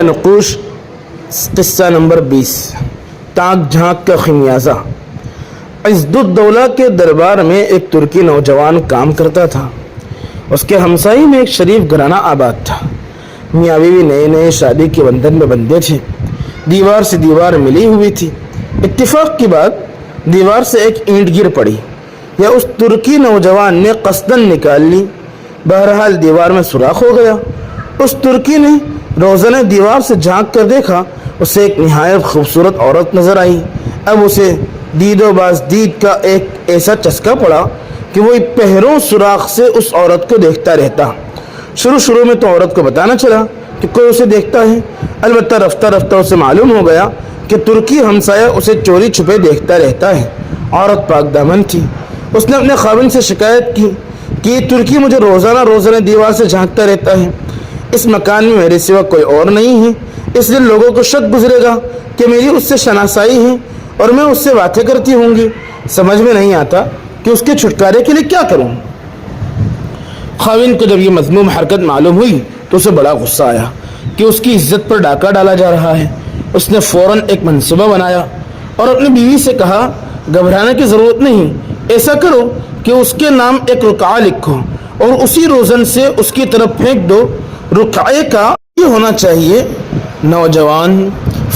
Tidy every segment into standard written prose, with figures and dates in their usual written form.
نقوش قصہ نمبر 20 تاک جھانک کا خمیازہ۔ عزت الدولہ کے دربار میں ایک ترکی نوجوان کام کرتا تھا۔ اس کے ہمسائی میں ایک شریف گھرانہ آباد تھا۔ میاں بیوی نئے نئے شادی کے بندھن میں بندھے تھے۔ دیوار سے دیوار ملی ہوئی تھی۔ اتفاق کی بات، دیوار سے ایک اینٹ گر پڑی یا اس ترکی نوجوان نے قصدن نکال لی، بہرحال دیوار میں سوراخ ہو گیا۔ اس ترکی نے روزانہ دیوار سے جھانک کر دیکھا، اسے ایک نہایت خوبصورت عورت نظر آئی۔ اب اسے دید و بازدید کا ایک ایسا چسکا پڑا کہ وہ پہروں سوراخ سے اس عورت کو دیکھتا رہتا۔ شروع میں تو عورت کو پتہ نہ چلا کہ کوئی اسے دیکھتا ہے، البتہ رفتہ رفتہ اسے معلوم ہو گیا کہ ترکی ہمسایہ اسے چوری چھپے دیکھتا رہتا ہے۔ عورت پاک دامن تھی۔ اس نے اپنے خاوند سے شکایت کی کہ یہ ترکی مجھے روزانہ دیوار سے جھانکتا رہتا ہے۔ اس مکان میں میرے سوا کوئی اور نہیں ہے، اس لیے لوگوں کو شک گزرے گا کہ میری اس سے شناسائی ہے اور میں اس سے باتیں کرتی ہوں گی۔ سمجھ میں نہیں آتا کہ اس کے چھٹکارے کے لیے کیا کروں۔ خاوند کو جب یہ مذموم حرکت معلوم ہوئی تو اسے بڑا غصہ آیا کہ اس کی عزت پر ڈاکہ ڈالا جا رہا ہے۔ اس نے فوراً ایک منصوبہ بنایا اور اپنی بیوی سے کہا، گھبرانے کی ضرورت نہیں، ایسا کرو کہ اس کے نام ایک رقعہ لکھو اور اسی روزن سے اس کی طرف پھینک دو۔ رقعے کا یہ ہونا چاہیے، نوجوان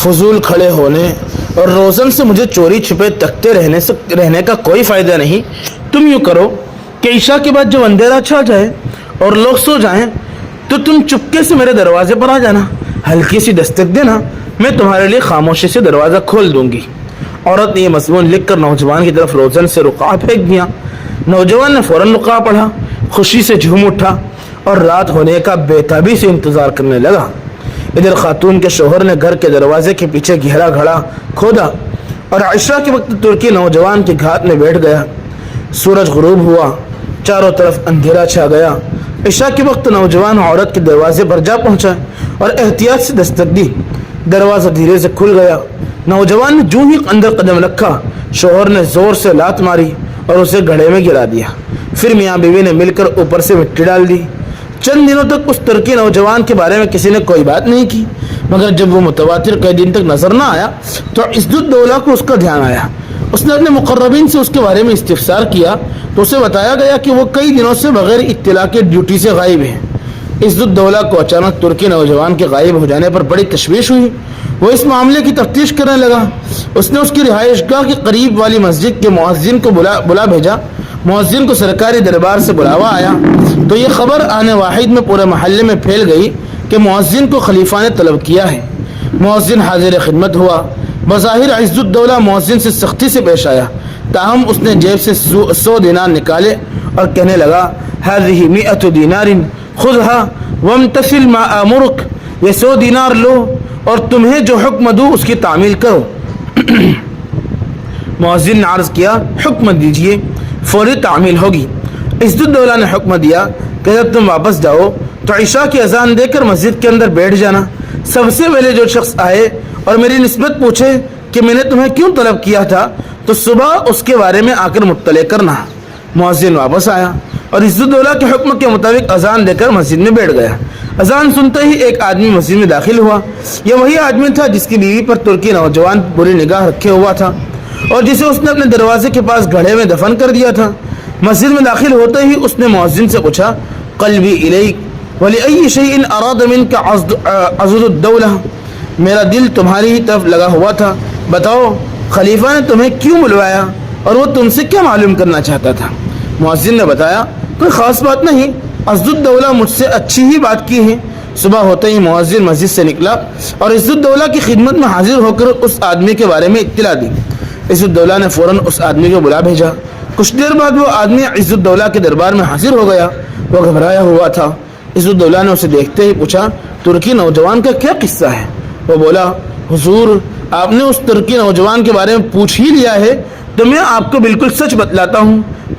فضول کھڑے ہونے اور روزن سے مجھے چوری چھپے تکتے رہنے کا کوئی فائدہ نہیں۔ تم یوں کرو کہ عشاء کے بعد جب اندھیرا چھا جائے اور لوگ سو جائیں تو تم چپکے سے میرے دروازے پر آ جانا، ہلکی سی دستک دینا، میں تمہارے لیے خاموشی سے دروازہ کھول دوں گی۔ عورت نے یہ مضمون لکھ کر نوجوان کی طرف روزن سے رقعہ پھینک دیا۔ نوجوان نے فوراً رقعہ پڑھا، خوشی سے جھوم اٹھا اور رات ہونے کا بےتابی سے انتظار کرنے لگا۔ ادھر خاتون کے شوہر نے گھر کے دروازے کے پیچھے گہرا گھڑا کھودا اور عشاء کے وقت ترکی نوجوان کے گھات میں بیٹھ گیا۔ سورج غروب ہوا، چاروں طرف اندھیرا چھا گیا۔ عشاء کے وقت نوجوان عورت کے دروازے پر جا پہنچا اور احتیاط سے دستک دی۔ دروازہ دھیرے سے کھل گیا۔ نوجوان نے جو ہی اندر قدم رکھا، شوہر نے زور سے لات ماری اور اسے گڑھے میں گرا دیا۔ پھر میاں بیوی نے مل کر اوپر سے مٹی ڈال دی۔ چند دنوں تک اس ترکی نوجوان کے بارے میں کسی نے کوئی بات نہیں کی، مگر جب وہ متواتر کئی دن تک نظر نہ آیا تو عزت الدولہ کو اس کا دھیان آیا۔ اس نے اپنے مقربین سے اس کے بارے میں استفسار کیا تو اسے بتایا گیا کہ وہ کئی دنوں سے بغیر اطلاع کے ڈیوٹی سے غائب ہے۔ عزت الدولہ کو اچانک ترکی نوجوان کے غائب ہو جانے پر بڑی تشویش ہوئی۔ وہ اس معاملے کی تفتیش کرنے لگا۔ اس نے اس کی رہائش گاہ کے قریب والی مسجد کے مؤذن کو بلا بھیجا۔ مؤذن کو سرکاری دربار سے بلاوا آیا تو یہ خبر آنے واحد میں پورے محلے میں پھیل گئی کہ مؤذن کو خلیفہ نے طلب کیا ہے۔ مؤذن حاضر خدمت ہوا۔ بظاہر عزت الدولہ مؤذن سے سختی سے پیش آیا، تاہم اس نے جیب سے 100 دینار نکالے اور کہنے لگا، هذه 100 دینار خذها وامتثل ما آمرک، یہ 100 دینار لو اور تمہیں جو حکم دوں اس کی تعمیل کرو۔ مؤذن نے عرض کیا، حکم دیجئے، فوری تعمیل ہوگی۔ عزت الدولہ نے حکم دیا کہ جب تم واپس جاؤ تو عشاء کی اذان دے کر مسجد کے اندر بیٹھ جانا۔ سب سے پہلے جو شخص آئے اور میری نسبت پوچھے کہ میں نے تمہیں کیوں طلب کیا تھا تو صبح اس کے بارے میں آ کر مطلع کرنا۔ مؤذن واپس آیا اور عزت الدولہ کے حکم کے مطابق اذان دے کر مسجد میں بیٹھ گیا۔ اذان سنتے ہی ایک آدمی مسجد میں داخل ہوا۔ یہ وہی آدمی تھا جس کی بیوی پر ترکی نوجوان بری نگاہ رکھے ہوا تھا اور جسے اس نے اپنے دروازے کے پاس گھڑے میں دفن کر دیا تھا۔ مسجد میں داخل ہوتے ہی اس نے مؤذن سے پوچھا، قلبی الیک ولی شیء اراد منک عضد الدولہ، میرا دل تمہاری طرف لگا ہوا تھا، بتاؤ خلیفہ نے تمہیں کیوں بلوایا اور وہ تم سے کیا معلوم کرنا چاہتا تھا؟ مؤذن نے بتایا، کوئی خاص بات نہیں، عزت الدولہ مجھ سے اچھی ہی بات کی ہے۔ صبح ہوتے ہی مؤذن مسجد سے نکلا اور عزت الدولہ کی خدمت میں حاضر ہو کر اس آدمی کے بارے میں اطلاع دی۔ عزت الدولہ نے فوراً اس آدمی کو بلا بھیجا۔ کچھ دیر بعد وہ آدمی عزت الدولہ کے دربار میں حاضر ہو گیا۔ وہ گھبرایا ہوا تھا۔ عزت الدولہ نے اسے دیکھتے ہی پوچھا، ترکی نوجوان کا کیا قصہ ہے؟ وہ بولا، حضور آپ نے اس ترکی نوجوان کے بارے میں پوچھ ہی لیا ہے تو میں آپ کو بالکل سچ بتلاتا ہوں۔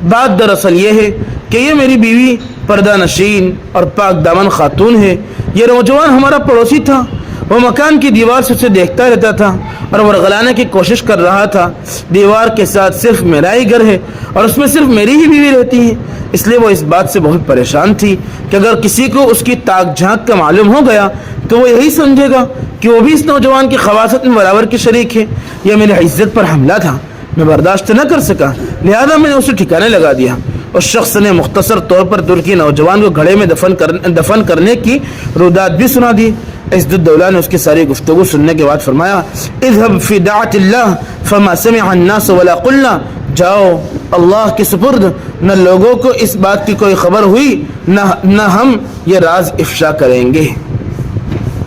بات دراصل یہ ہے کہ یہ میری بیوی پردہ نشین اور پاک دامن خاتون ہے۔ یہ نوجوان ہمارا پڑوسی تھا۔ وہ مکان کی دیوار سے اسے دیکھتا رہتا تھا اور ورغلانے کی کوشش کر رہا تھا۔ دیوار کے ساتھ صرف میرا ہی گھر ہے اور اس میں صرف میری ہی بیوی رہتی ہے، اس لیے وہ اس بات سے بہت پریشان تھی کہ اگر کسی کو اس کی تاک جھانک کا معلوم ہو گیا تو وہ یہی سمجھے گا کہ وہ بھی اس نوجوان کی خواصت میں برابر کے شریک ہے. یہ میری عزت پر حملہ تھا, میں برداشت نہ کر سکا, لہذا میں نے اسے ٹھکانے لگا دیا. اس شخص نے مختصر طور پر ترکی نوجوان کو گھڑے میں دفن کرنے کی رودات بھی سنا دی. عزت الدولہ نے اس کی ساری گفتگو سننے کے بعد فرمایا, اذهب فی دعوت اللہ فما سمع الناس ولا قلنا, جاؤ اللہ کے سپرد, نہ لوگوں کو اس بات کی کوئی خبر ہوئی نہ ہم یہ راز افشا کریں گے.